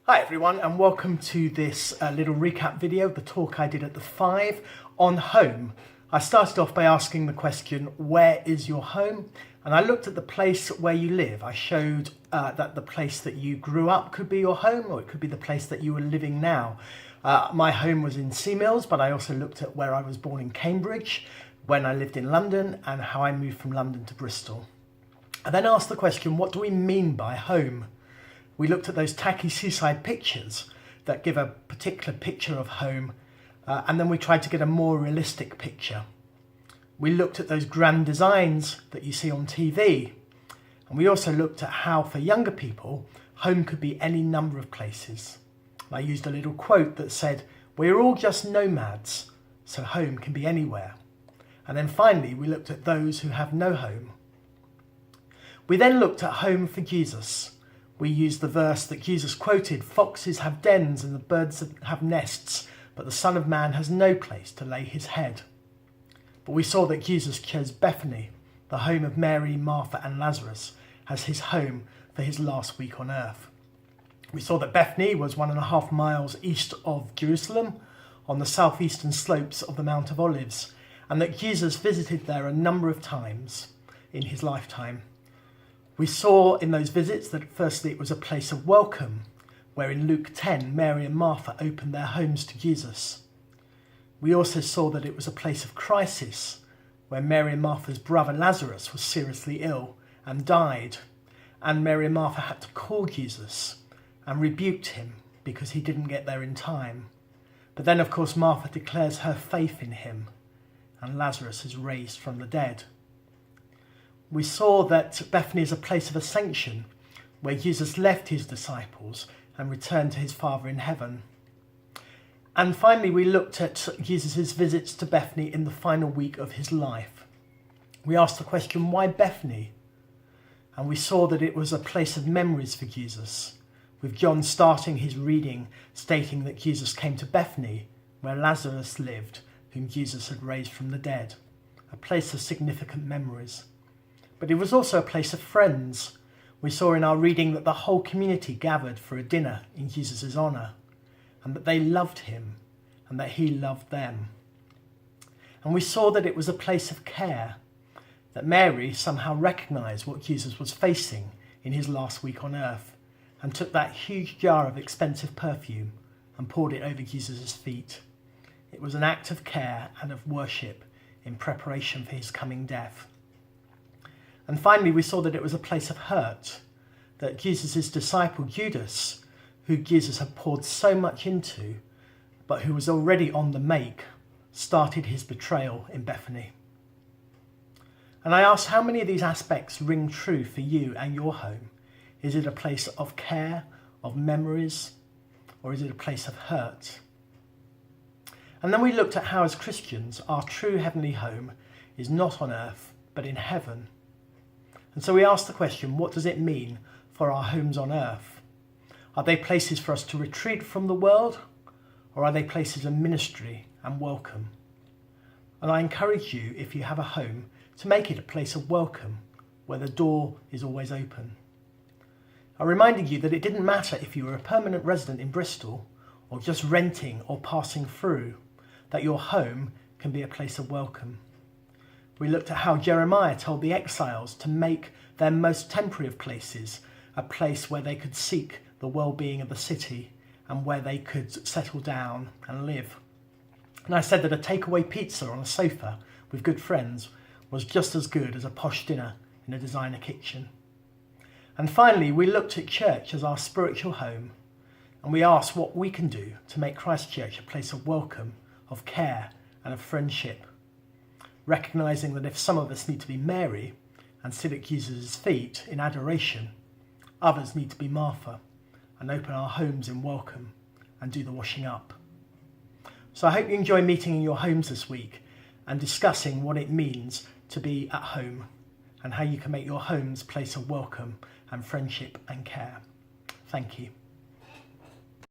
Hi everyone, and welcome to this little recap video, the talk I did at the 5 on home. I started off by asking the question, where is your home? And I looked at the place where you live. I showed that the place that you grew up could be your home, or it could be the place that you are living now. My home was in Seamills, but I also looked at where I was born in Cambridge, when I lived in London, and how I moved from London to Bristol. I then asked the question, what do we mean by home? We looked at those tacky seaside pictures that give a particular picture of home, and then we tried to get a more realistic picture. We looked at those grand designs that you see on TV, and we also looked at how, for younger people, home could be any number of places. I used a little quote that said, "We're all just nomads, so home can be anywhere." And then finally, we looked at those who have no home. We then looked at home for Jesus. We used the verse that Jesus quoted, "Foxes have dens and the birds have nests, but the Son of Man has no place to lay his head." But we saw that Jesus chose Bethany, the home of Mary, Martha and Lazarus, as his home for his last week on earth. We saw that Bethany was 1.5 miles east of Jerusalem, on the southeastern slopes of the Mount of Olives, and that Jesus visited there a number of times in his lifetime. We saw in those visits that firstly it was a place of welcome, where in Luke 10, Mary and Martha opened their homes to Jesus. We also saw that it was a place of crisis, where Mary and Martha's brother Lazarus was seriously ill and died, and Mary and Martha had to call Jesus and rebuked him because he didn't get there in time. But then, of course, Martha declares her faith in him, and Lazarus is raised from the dead. We saw that Bethany is a place of ascension, where Jesus left his disciples and returned to his Father in heaven. And finally, we looked at Jesus' visits to Bethany in the final week of his life. We asked the question, why Bethany? And we saw that it was a place of memories for Jesus, with John starting his reading stating that Jesus came to Bethany, where Lazarus lived, whom Jesus had raised from the dead, a place of significant memories. But it was also a place of friends. We saw in our reading that the whole community gathered for a dinner in Jesus' honour, and that they loved him, and that he loved them. And we saw that it was a place of care, that Mary somehow recognised what Jesus was facing in his last week on earth, and took that huge jar of expensive perfume and poured it over Jesus' feet. It was an act of care and of worship in preparation for his coming death. And finally, we saw that it was a place of hurt, that Jesus' disciple Judas, who Jesus had poured so much into, but who was already on the make, started his betrayal in Bethany. And I asked, how many of these aspects ring true for you and your home? Is it a place of care, of memories, or is it a place of hurt? And then we looked at how, as Christians, our true heavenly home is not on earth, but in heaven. And so we asked the question, what does it mean for our homes on earth? Are they places for us to retreat from the world, or are they places of ministry and welcome? And I encourage you, if you have a home, to make it a place of welcome, where the door is always open. I reminded you that it didn't matter if you were a permanent resident in Bristol, or just renting or passing through, that your home can be a place of welcome. We looked at how Jeremiah told the exiles to make their most temporary of places a place where they could seek the well-being of the city and where they could settle down and live. And I said that a takeaway pizza on a sofa with good friends was just as good as a posh dinner in a designer kitchen. And finally, we looked at church as our spiritual home, and we asked what we can do to make Christchurch a place of welcome, of care and of friendship. Recognising that if some of us need to be Mary and sit at Jesus' feet in adoration, others need to be Martha and open our homes in welcome and do the washing up. So I hope you enjoy meeting in your homes this week and discussing what it means to be at home and how you can make your homes a place of welcome and friendship and care. Thank you.